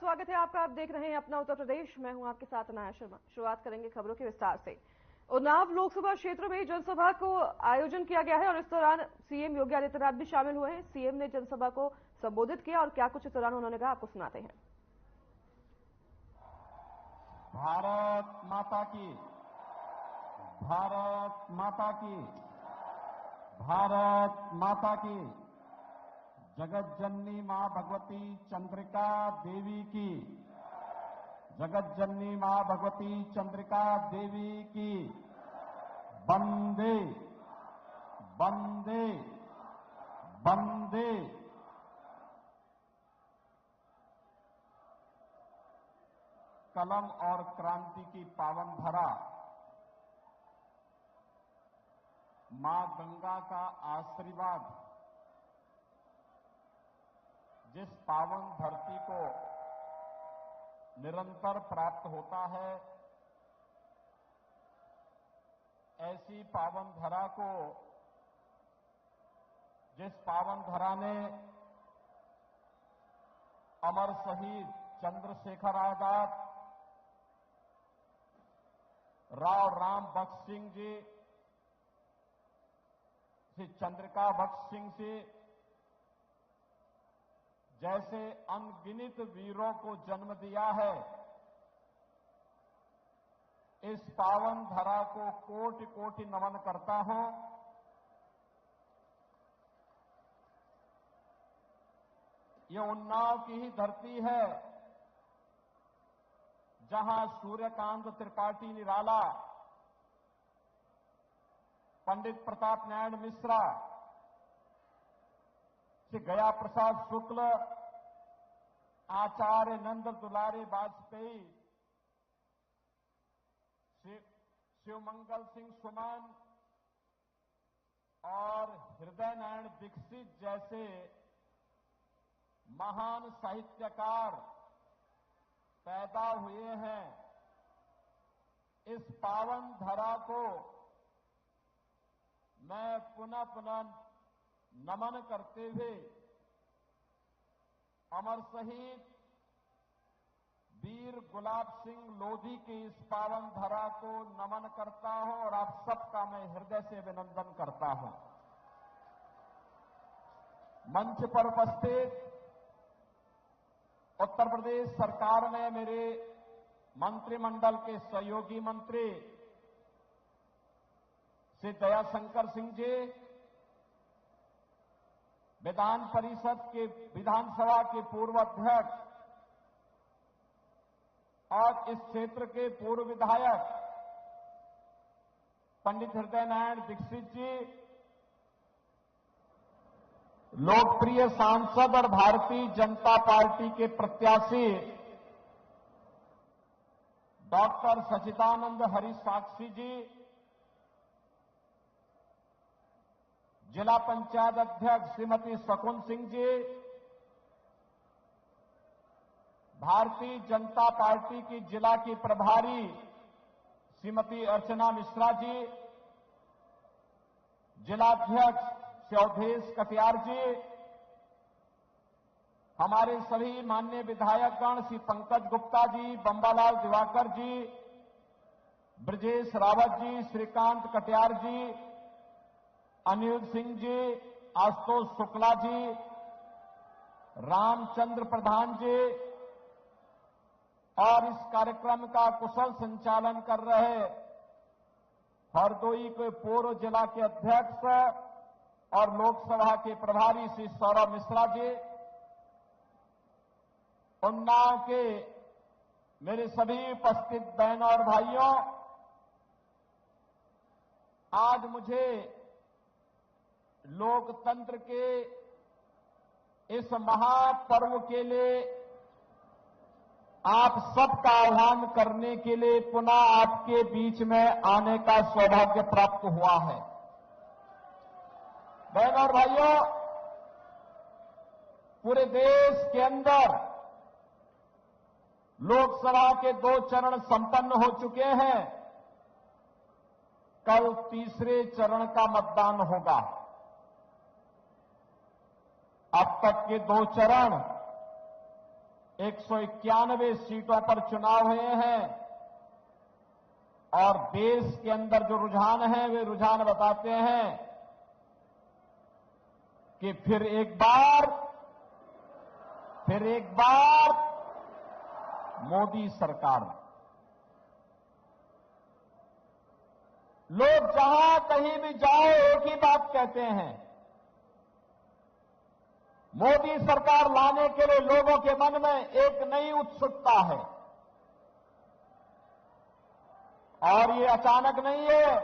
स्वागत है आपका। आप देख रहे हैं अपना उत्तर प्रदेश। मैं हूं आपके साथ अनाया शर्मा। शुरुआत करेंगे खबरों के विस्तार से। उन्नाव लोकसभा क्षेत्र में जनसभा को आयोजन किया गया है और इस दौरान सीएम योगी आदित्यनाथ भी शामिल हुए हैं। सीएम ने जनसभा को संबोधित किया और क्या कुछ इस दौरान उन्होंने कहा, आपको सुनाते हैं। भारत माता की, भारत माता की, भारत माता की। जगत जननी मां भगवती चंद्रिका देवी की, जगत जननी मां भगवती चंद्रिका देवी की। वंदे वंदे वंदे। कलम और क्रांति की पावन धरा मां गंगा का आशीर्वाद जिस पावन धरती को निरंतर प्राप्त होता है, ऐसी पावन धरा को, जिस पावन धरा ने अमर शहीद चंद्रशेखर आजाद, राम बख्श सिंह जी, श्री चंद्रिका बख्श सिंह जी जैसे अनगिनत वीरों को जन्म दिया है, इस पावन धरा को कोटि कोटि नमन करता हूं। ये उन्नाव की ही धरती है जहां सूर्यकांत त्रिपाठी निराला, पंडित प्रताप नारायण मिश्रा, श्री गया प्रसाद शुक्ल, आचार्य नंद दुलारे वाजपेयी, शिवमंगल सिंह सुमन और हृदय नारायण दीक्षित जैसे महान साहित्यकार पैदा हुए हैं। इस पावन धरा को मैं पुनः पुनः नमन करते हुए अमर शहीद वीर गुलाब सिंह लोधी की इस पावन धरा को नमन करता हूं और आप सबका मैं हृदय से अभिनंदन करता हूं। मंच पर उपस्थित उत्तर प्रदेश सरकार में मेरे मंत्रिमंडल के सहयोगी मंत्री श्री दयाशंकर सिंह जी, विधान परिषद के विधानसभा के पूर्व अध्यक्ष और इस क्षेत्र के पूर्व विधायक पंडित हृदय नारायण दीक्षित जी, लोकप्रिय सांसद और भारतीय जनता पार्टी के प्रत्याशी डॉक्टर सच्चिदानंद हरि साक्षी जी, जिला पंचायत अध्यक्ष श्रीमती शकुन सिंह जी, भारतीय जनता पार्टी की जिला की प्रभारी श्रीमती अर्चना मिश्रा जी, जिलाध्यक्ष श्री अवधेश कटियार जी, हमारे सभी माननीय विधायकगण श्री पंकज गुप्ता जी, बंबालाल दिवाकर जी, ब्रजेश रावत जी, श्रीकांत कटियार जी, अनिल सिंह जी, आशुतोष शुक्ला जी, रामचंद्र प्रधान जी और इस कार्यक्रम का कुशल संचालन कर रहे हरदोई के पूर्व जिला के अध्यक्ष और लोकसभा के प्रभारी श्री सौरभ मिश्रा जी, उन्नाव के मेरे सभी उपस्थित बहनों और भाइयों, आज मुझे लोकतंत्र के इस महापर्व के लिए आप सबका आह्वान करने के लिए पुनः आपके बीच में आने का सौभाग्य प्राप्त हुआ है। बहनों और भाइयों, पूरे देश के अंदर लोकसभा के 2 चरण संपन्न हो चुके हैं। कल तीसरे चरण का मतदान होगा। अब तक के 2 चरण 191 सीटों पर चुनाव हुए हैं और देश के अंदर जो रुझान है वे रुझान बताते हैं कि फिर एक बार मोदी सरकार। लोग जहां कहीं भी जाओ एक ही बात कहते हैं, मोदी सरकार लाने के लिए लोगों के मन में एक नई उत्सुकता है और ये अचानक नहीं है।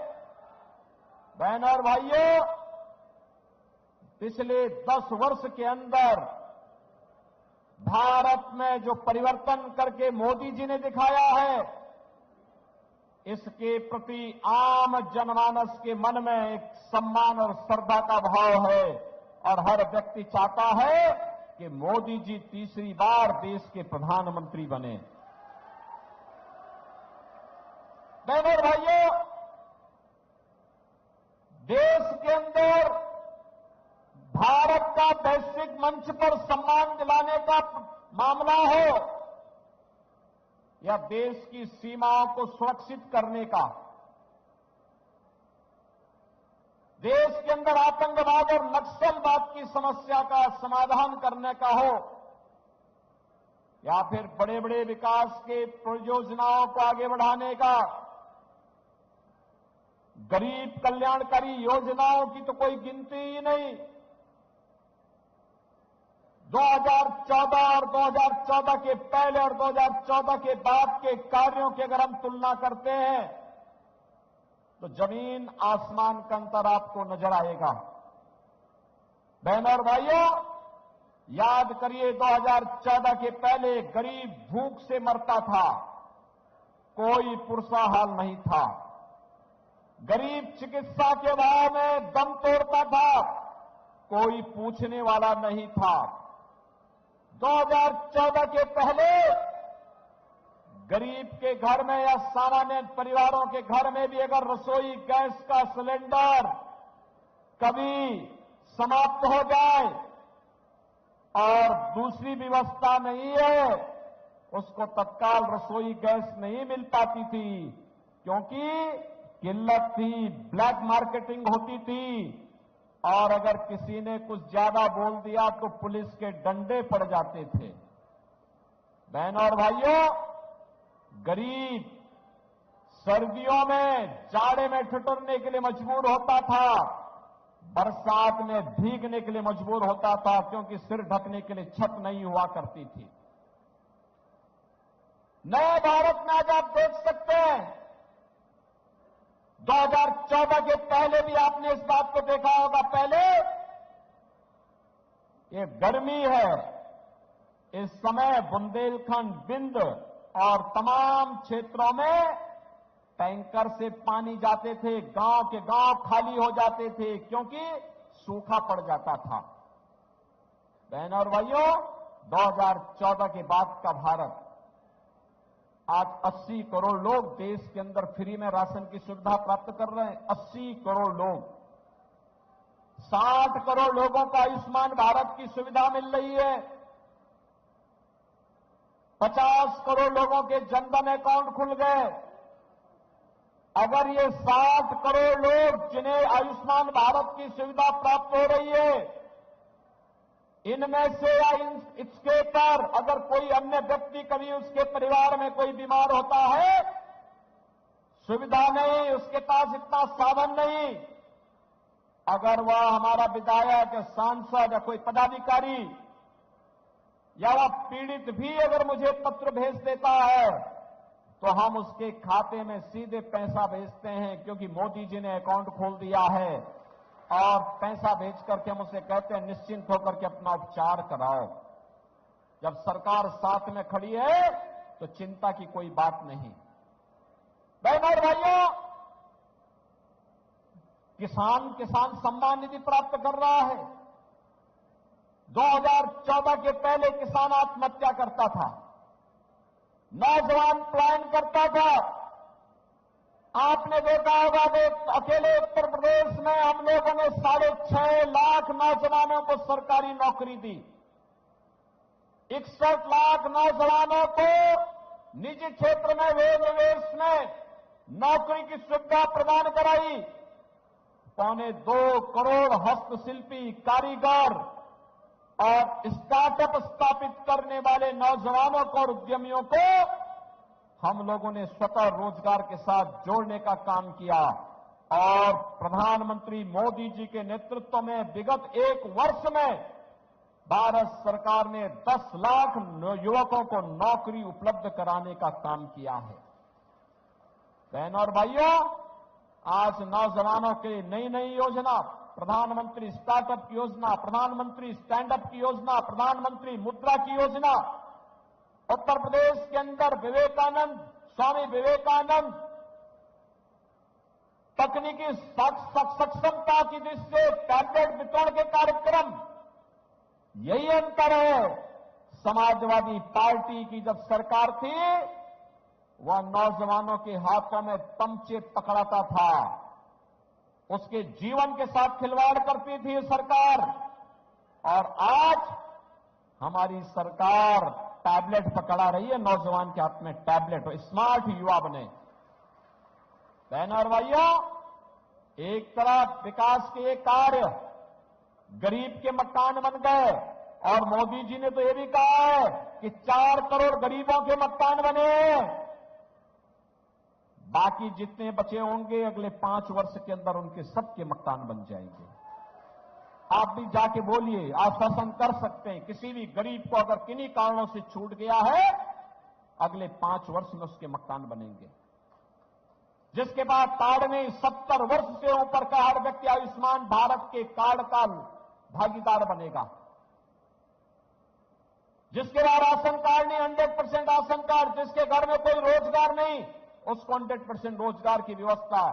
बहनों और भाइयों, पिछले 10 वर्ष के अंदर भारत में जो परिवर्तन करके मोदी जी ने दिखाया है, इसके प्रति आम जनमानस के मन में एक सम्मान और श्रद्धा का भाव है और हर व्यक्ति चाहता है कि मोदी जी तीसरी बार देश के प्रधानमंत्री बने। बहनों और भाइयों, देश के अंदर भारत का वैश्विक मंच पर सम्मान दिलाने का मामला हो या देश की सीमाओं को सुरक्षित करने का, देश के अंदर आतंकवाद और नक्सलवाद की समस्या का समाधान करने का हो या फिर बड़े बड़े विकास के परियोजनाओं को आगे बढ़ाने का, गरीब कल्याणकारी योजनाओं की तो कोई गिनती ही नहीं। 2014 और 2014 के पहले और 2014 के बाद के कार्यों की अगर हम तुलना करते हैं तो जमीन आसमान का अंतर आपको नजर आएगा। बहनों और भाइयों, याद करिए 2014 के पहले गरीब भूख से मरता था, कोई पुरसा हाल नहीं था। गरीब चिकित्सा के भाव में दम तोड़ता था, कोई पूछने वाला नहीं था। 2014 के पहले गरीब के घर में या सामान्य परिवारों के घर में भी अगर रसोई गैस का सिलेंडर कभी समाप्त हो जाए और दूसरी व्यवस्था नहीं है, उसको तत्काल रसोई गैस नहीं मिल पाती थी क्योंकि किल्लत थी, ब्लैक मार्केटिंग होती थी और अगर किसी ने कुछ ज्यादा बोल दिया तो पुलिस के डंडे पड़ जाते थे। बहनों और भाइयों, गरीब सर्दियों में जाड़े में ठिठुरने के लिए मजबूर होता था, बरसात में भीगने के लिए मजबूर होता था क्योंकि सिर ढकने के लिए छत नहीं हुआ करती थी। नए भारत में आज आप देख सकते हैं 2014 के पहले भी आपने इस बात को देखा होगा। पहले ये गर्मी है, इस समय बुंदेलखंड, बिंद और तमाम क्षेत्रों में टैंकर से पानी जाते थे, गांव के गांव खाली हो जाते थे क्योंकि सूखा पड़ जाता था। बहनों और भाइयों, 2014 के बाद का भारत, आज 80 करोड़ लोग देश के अंदर फ्री में राशन की सुविधा प्राप्त कर रहे हैं। 80 करोड़ लोग, 60 करोड़ लोगों को आयुष्मान भारत की सुविधा मिल रही है। 50 करोड़ लोगों के जनधन अकाउंट खुल गए। अगर ये 60 करोड़ लोग जिन्हें आयुष्मान भारत की सुविधा प्राप्त हो रही है, इनमें से या इसके पर अगर कोई अन्य व्यक्ति, कभी उसके परिवार में कोई बीमार होता है, सुविधा नहीं, उसके पास इतना साधन नहीं, अगर वह हमारा विधायक, सांसद या कोई पदाधिकारी या वह पीड़ित भी अगर मुझे पत्र भेज देता है तो हम उसके खाते में सीधे पैसा भेजते हैं क्योंकि मोदी जी ने अकाउंट खोल दिया है और पैसा भेज करके हम उसे कहते हैं निश्चिंत होकर के अपना उपचार कराओ। जब सरकार साथ में खड़ी है तो चिंता की कोई बात नहीं। बहनों और भाइयों, किसान सम्मान निधि प्राप्त कर रहा है। 2014 के पहले किसान आत्महत्या करता था, नौजवान पलायन करता था। आपने देखा होगा अकेले उत्तर प्रदेश में हम लोगों ने 6.5 लाख नौजवानों को सरकारी नौकरी दी। 61 लाख नौजवानों को निजी क्षेत्र में निवेश में नौकरी की सुविधा प्रदान कराई। 2.25 करोड़ हस्तशिल्पी, कारीगर और स्टार्टअप स्थापित करने वाले नौजवानों को और उद्यमियों को हम लोगों ने स्वतः रोजगार के साथ जोड़ने का काम किया। और प्रधानमंत्री मोदी जी के नेतृत्व में विगत 1 वर्ष में भारत सरकार ने 10 लाख युवकों को नौकरी उपलब्ध कराने का काम किया है। बहनों और भाइयों, आज नौजवानों के नई नई योजना, प्रधानमंत्री स्टार्टअप की योजना, प्रधानमंत्री स्टैंड अप की योजना, प्रधानमंत्री मुद्रा की योजना, उत्तर प्रदेश के अंदर स्वामी विवेकानंद तकनीकी सक्षमता की दृष्टि से टैबलेट वितरण के कार्यक्रम, यही अंतर है। समाजवादी पार्टी की जब सरकार थी, वह नौजवानों के हाथों में तमचे पकड़ाता था, उसके जीवन के साथ खिलवाड़ करती थी सरकार। और आज हमारी सरकार टैबलेट पकड़ा रही है, नौजवान के हाथ में टैबलेट हो, स्मार्ट युवा बने। बहनों और भाइयों, एक तरफ विकास के कार्य, गरीब के मकान बन गए, और मोदी जी ने तो यह भी कहा है कि 4 करोड़ गरीबों के मकान बने। बाकी जितने बचे होंगे अगले 5 वर्ष के अंदर उनके सबके मकान बन जाएंगे। आप भी जाके बोलिए, आश्वासन कर सकते हैं, किसी भी गरीब को अगर किन्हीं कारणों से छूट गया है, अगले 5 वर्ष में उसके मकान बनेंगे। जिसके बाद कार्ड में 70 वर्ष से ऊपर का हर व्यक्ति आयुष्मान भारत के कार्ड का भागीदार बनेगा। जिसके बाद राशन कार्ड नहीं, 100% राशन कार्ड, जिसके घर में कोई रोजगार नहीं, उसको 100% रोजगार की व्यवस्था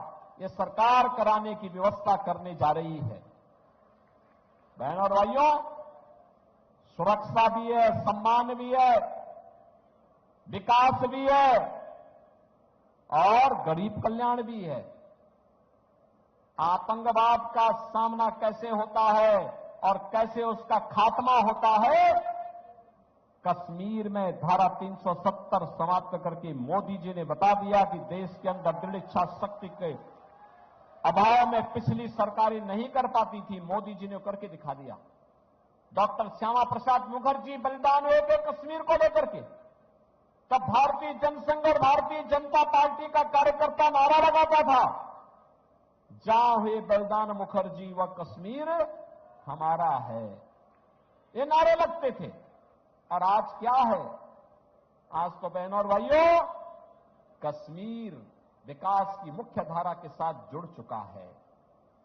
ये सरकार कराने की व्यवस्था करने जा रही है। बहनों और भाइयों, सुरक्षा भी है, सम्मान भी है, विकास भी है और गरीब कल्याण भी है। आतंकवाद का सामना कैसे होता है और कैसे उसका खात्मा होता है, कश्मीर में धारा 370 समाप्त करके मोदी जी ने बता दिया कि देश के अंदर दृढ़ इच्छा शक्ति के अभाव में पिछली सरकारें नहीं कर पाती थी, मोदी जी ने करके दिखा दिया। डॉक्टर श्यामा प्रसाद मुखर्जी बलिदान हुए थे कश्मीर को लेकर के, तब भारतीय जनसंघ और भारतीय जनता पार्टी का कार्यकर्ता नारा लगाता था, जहां हुए बलिदान मुखर्जी व कश्मीर हमारा है, ये नारे लगते थे। और आज क्या है? आज तो बहनों और भाइयों, कश्मीर विकास की मुख्य धारा के साथ जुड़ चुका है,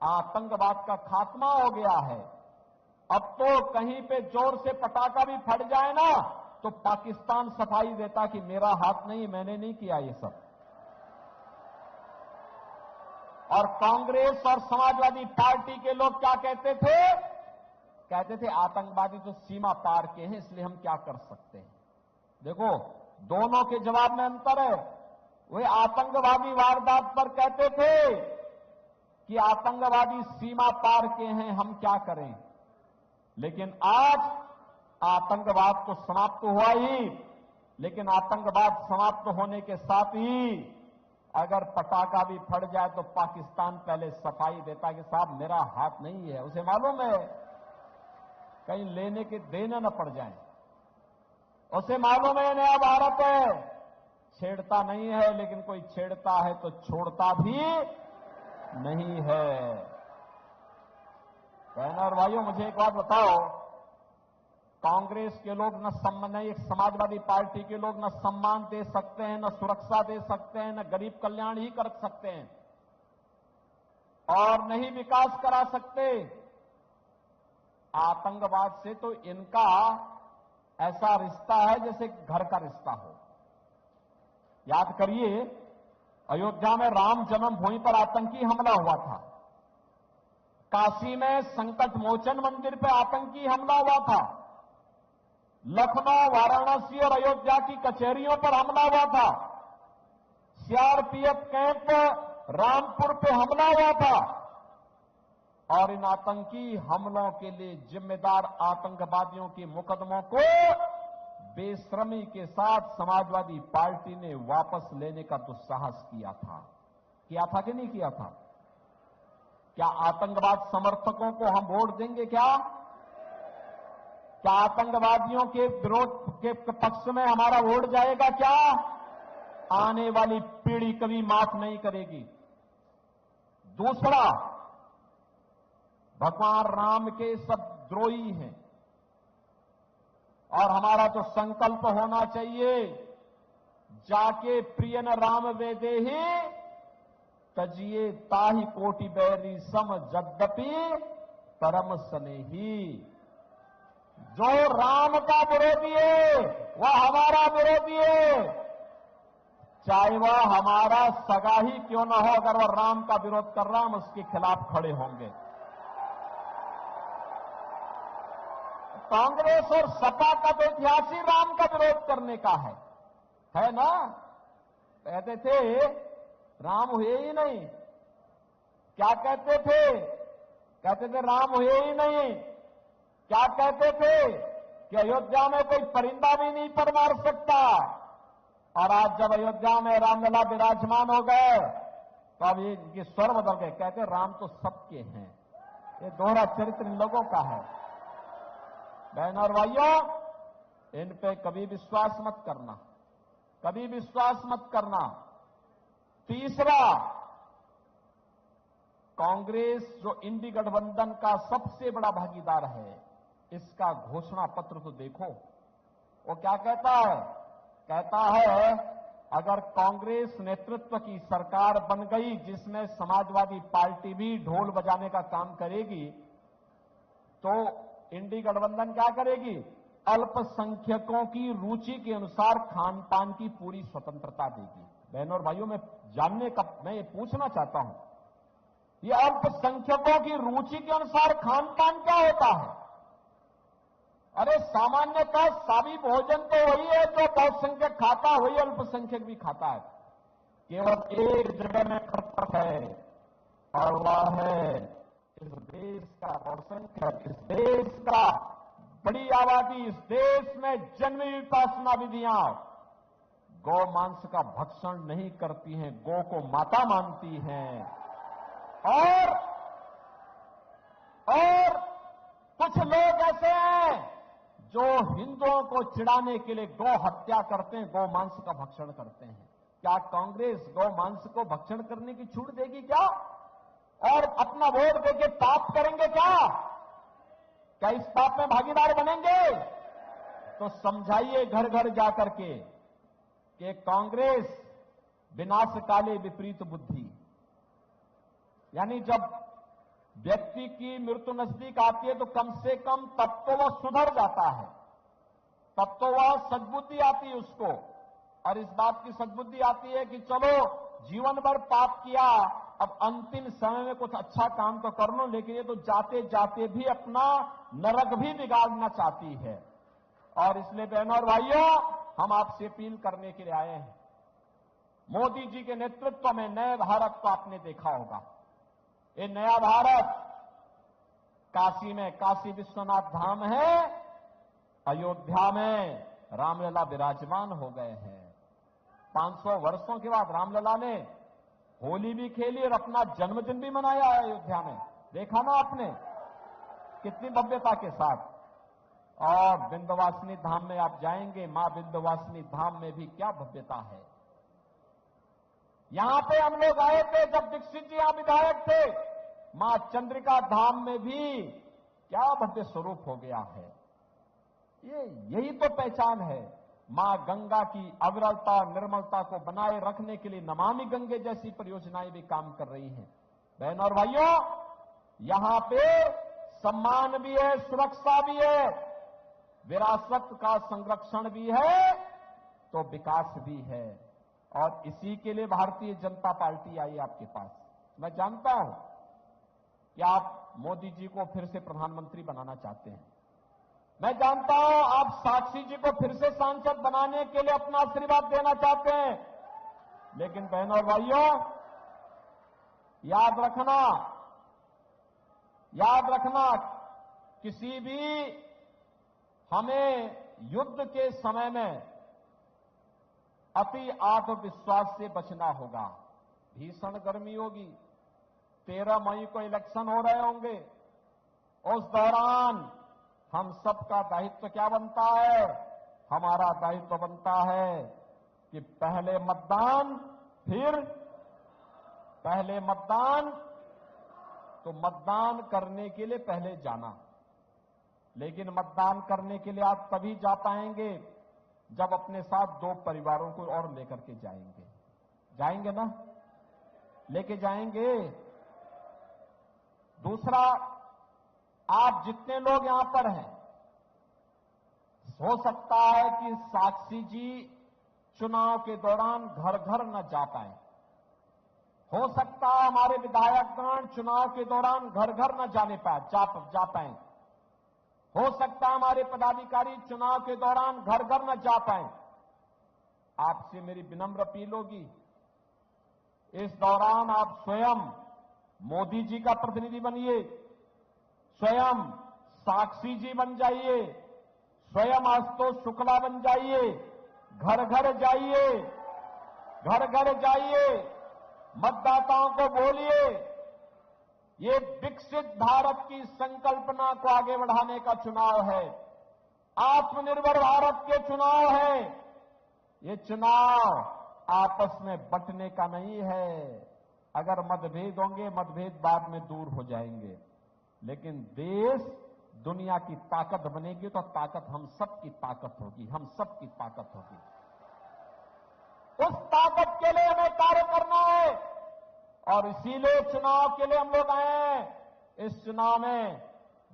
आतंकवाद का खात्मा हो गया है। अब तो कहीं पे जोर से पटाखा भी फट जाए ना, तो पाकिस्तान सफाई देता कि मेरा हाथ नहीं, मैंने नहीं किया ये सब। और कांग्रेस और समाजवादी पार्टी के लोग क्या कहते थे? कहते थे आतंकवादी तो सीमा पार के हैं, इसलिए हम क्या कर सकते हैं। देखो, दोनों के जवाब में अंतर है। वे आतंकवादी वारदात पर कहते थे कि आतंकवादी सीमा पार के हैं, हम क्या करें। लेकिन आज आतंकवाद तो समाप्त हुआ ही, लेकिन आतंकवाद समाप्त होने के साथ ही अगर पटाखा भी फट जाए तो पाकिस्तान पहले सफाई देता कि साहब मेरा हाथ नहीं है। उसे मालूम है कहीं लेने के देने न पड़ जाए, उसे मालूम है नया भारत है, छेड़ता नहीं है, लेकिन कोई छेड़ता है तो छोड़ता भी नहीं है। बहनों और भाइयों, मुझे एक बात बताओ, कांग्रेस के लोग न एक समाजवादी पार्टी के लोग न सम्मान दे सकते हैं, न सुरक्षा दे सकते हैं, न गरीब कल्याण ही कर सकते हैं और नहीं विकास करा सकते। आतंकवाद से तो इनका ऐसा रिश्ता है जैसे घर का रिश्ता हो। याद करिए, अयोध्या में राम जन्मभूमि पर आतंकी हमला हुआ था, काशी में संकट मोचन मंदिर पर आतंकी हमला हुआ था, लखनऊ, वाराणसी और अयोध्या की कचहरियों पर हमला हुआ था, सीआरपीएफ कैंप रामपुर पे हमला हुआ था। और इन आतंकी हमलों के लिए जिम्मेदार आतंकवादियों के मुकदमों को बेशर्मी के साथ समाजवादी पार्टी ने वापस लेने का दुस्साहस किया था कि नहीं किया था? क्या आतंकवाद समर्थकों को हम वोट देंगे? क्या आतंकवादियों के विरोध के पक्ष में हमारा वोट जाएगा? क्या आने वाली पीढ़ी कभी माफ नहीं करेगी। दूसरा, भगवान राम के सब द्रोही हैं और हमारा तो संकल्प होना चाहिए, जाके प्रियन राम वेदेहि तजिए ताहि कोटि बैरी सम जद्यपि परम स्नेही। जो राम का विरोधी है वह हमारा विरोधी है, चाहे वह हमारा सगा ही क्यों न हो। अगर वह राम का विरोध कर रहा, हम उसके खिलाफ खड़े होंगे। कांग्रेस और सपा का तो इतिहास ही राम का विरोध करने का है ना? कहते थे राम हुए ही नहीं। क्या कहते थे? कहते थे राम हुए ही नहीं। क्या कहते थे? कि अयोध्या में कोई परिंदा भी नहीं पर मार सकता। और आज जब अयोध्या में रामलला विराजमान हो गए तो अब इनके स्वर बदल गए, कहते राम तो सबके हैं। ये दोहरा चरित्र इन लोगों का है। बहन और भाइयों, इन पे कभी विश्वास मत करना, कभी विश्वास मत करना। तीसरा, कांग्रेस जो इंडी गठबंधन का सबसे बड़ा भागीदार है, इसका घोषणा पत्र तो देखो। वो क्या कहता है? कहता है अगर कांग्रेस नेतृत्व की सरकार बन गई जिसमें समाजवादी पार्टी भी ढोल बजाने का काम करेगी, तो इंडी गठबंधन क्या करेगी? अल्पसंख्यकों की रुचि के अनुसार खान पान की पूरी स्वतंत्रता देगी। बहनों और भाइयों, मैं ये पूछना चाहता हूं, ये अल्पसंख्यकों की रुचि के अनुसार खान पान क्या होता है? अरे सामान्यतः सावी भोजन तो वही है जो बहुसंख्यक खाता, वही अल्पसंख्यक भी खाता है। केवल एक जगह में फर्क है और वह है इस देश का बहुसंख्यक, इस देश का बड़ी आबादी, इस देश में जन्मी उपासना विधियां गौ मांस का भक्षण नहीं करती हैं, गौ को माता मानती हैं। और कुछ लोग ऐसे हैं जो हिंदुओं को चिढ़ाने के लिए गौ हत्या करते हैं, गौ मांस का भक्षण करते हैं। क्या कांग्रेस गौ मांस को भक्षण करने की छूट देगी क्या? और अपना वोट देके पाप करेंगे क्या? क्या इस पाप में भागीदार बनेंगे? तो समझाइए घर घर जाकर के कि कांग्रेस विनाशकाले विपरीत बुद्धि, यानी जब व्यक्ति की मृत्यु नजदीक आती है तो कम से कम तब तो वह सुधर जाता है, तब तो वह सद्बुद्धि आती है उसको। और इस बात की सद्बुद्धि आती है कि चलो जीवन भर पाप किया, अब अंतिम समय में कुछ अच्छा काम तो कर लो, लेकिन ये तो जाते जाते भी अपना नरक भी बिगाड़ना चाहती है। और इसलिए बहनों और भाइयों, हम आपसे अपील करने के लिए आए हैं। मोदी जी के नेतृत्व में नए भारत को आपने देखा होगा। ये नया भारत काशी में काशी विश्वनाथ धाम है, अयोध्या में रामलला विराजमान हो गए हैं। 500 वर्षों के बाद रामलला ने होली भी खेली और अपना जन्मदिन भी मनाया है अयोध्या में। देखा ना आपने कितनी भव्यता के साथ। और विंध्यवासिनी धाम में आप जाएंगे, मां विंध्यवासिनी धाम में भी क्या भव्यता है। यहां पे हम लोग आए थे जब दीक्षित जी यहां विधायक थे, मां चंद्रिका धाम में भी क्या भव्य स्वरूप हो गया है। यही तो पहचान है। मां गंगा की अविरलता निर्मलता को बनाए रखने के लिए नमामि गंगे जैसी परियोजनाएं भी काम कर रही हैं। बहनों और भाइयों, यहां पे सम्मान भी है, सुरक्षा भी है, विरासत का संरक्षण भी है, तो विकास भी है। और इसी के लिए भारतीय जनता पार्टी आई आपके पास। मैं जानता हूं कि आप मोदी जी को फिर से प्रधानमंत्री बनाना चाहते हैं। मैं जानता हूं आप साक्षी जी को फिर से सांसद बनाने के लिए अपना आशीर्वाद देना चाहते हैं। लेकिन बहनों और भाइयों, याद रखना, किसी भी हमें युद्ध के समय में अति आत्मविश्वास से बचना होगा। भीषण गर्मी होगी, 13 मई को इलेक्शन हो रहे होंगे। उस दौरान हम सबका दायित्व क्या बनता है? हमारा दायित्व बनता है कि पहले मतदान, तो मतदान करने के लिए पहले जाना। लेकिन मतदान करने के लिए आप तभी जा पाएंगे जब अपने साथ 2 परिवारों को और लेकर के जाएंगे ना? लेके जाएंगे। दूसरा, आप जितने लोग यहां पर हैं, हो सकता है कि साक्षी जी चुनाव के दौरान घर घर न जा पाए। हो सकता है हमारे विधायकगण चुनाव के दौरान घर घर न जा पाए। हो सकता है हमारे पदाधिकारी चुनाव के दौरान घर घर न जा पाए। आपसे मेरी विनम्र अपील होगी, इस दौरान आप स्वयं मोदी जी का प्रतिनिधि बनिए, स्वयं साक्षी जी बन जाइए, स्वयं आशुतोष शुक्ला बन जाइए, घर घर जाइए, मतदाताओं को बोलिए। ये विकसित भारत की संकल्पना को आगे बढ़ाने का चुनाव है, आत्मनिर्भर भारत के चुनाव है। ये चुनाव आपस में बंटने का नहीं है। अगर मतभेद होंगे, मतभेद बाद में दूर हो जाएंगे, लेकिन देश दुनिया की ताकत बनेगी तो ताकत हम सबकी ताकत होगी, उस ताकत के लिए हमें कार्य करना है और इसीलिए चुनाव के लिए हम लोग आए हैं। इस चुनाव में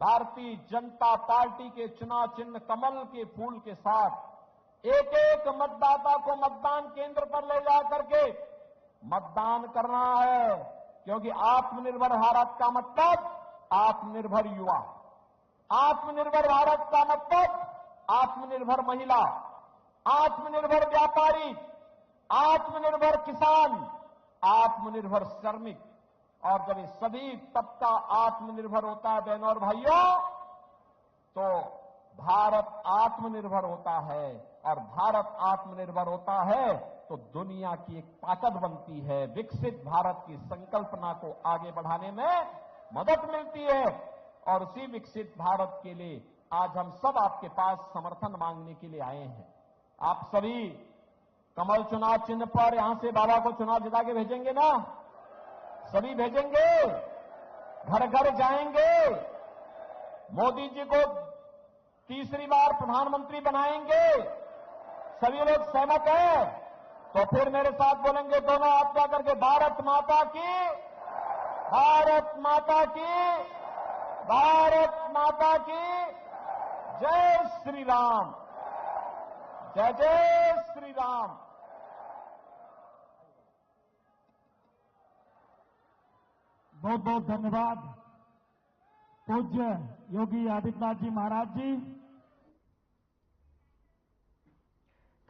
भारतीय जनता पार्टी के चुनाव चिन्ह कमल के फूल के साथ एक एक मतदाता को मतदान केंद्र पर ले जाकर के मतदान करना है, क्योंकि आत्मनिर्भर भारत का मतलब आत्मनिर्भर युवा, आत्मनिर्भर भारत का मतलब आत्मनिर्भर महिला, आत्मनिर्भर व्यापारी, आत्मनिर्भर किसान, आत्मनिर्भर श्रमिक। और जब ये सभी तबका आत्मनिर्भर होता है बहनों और भाइयों, तो भारत आत्मनिर्भर होता है, और भारत आत्मनिर्भर होता है तो दुनिया की एक ताकत बनती है। विकसित भारत की संकल्पना को आगे बढ़ाने में मदद मिलती है। और उसी विकसित भारत के लिए आज हम सब आपके पास समर्थन मांगने के लिए आए हैं। आप सभी कमल चुनाव चिन्ह पर यहां से बाबा को चुनाव जिता के भेजेंगे ना? सभी भेजेंगे, घर घर जाएंगे, मोदी जी को तीसरी बार प्रधानमंत्री बनाएंगे। सभी लोग सहमत हैं? तो फिर मेरे साथ बोलेंगे दोनों हाथ क्या करके, भारत माता की, भारत माता की, भारत माता की जय श्री राम, जय जय श्री राम। बहुत बहुत धन्यवाद पूज्य योगी आदित्यनाथ जी महाराज जी।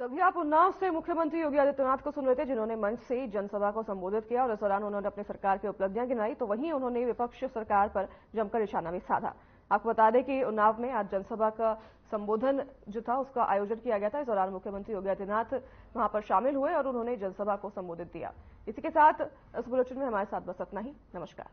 तभी आप उन्नाव से मुख्यमंत्री योगी आदित्यनाथ को सुन रहे थे, जिन्होंने मंच से जनसभा को संबोधित किया और इस दौरान उन्होंने अपनी सरकार की उपलब्धियां गिनाई। तो वहीं उन्होंने विपक्ष सरकार पर जमकर निशाना भी साधा। आपको बता दें कि उन्नाव में आज जनसभा का संबोधन जो था उसका आयोजन किया गया था। इस दौरान मुख्यमंत्री योगी आदित्यनाथ वहां पर शामिल हुए और उन्होंने जनसभा को संबोधित किया। इसी के साथ इस बुलेटिन में हमारे साथ बस इतना ही। नमस्कार।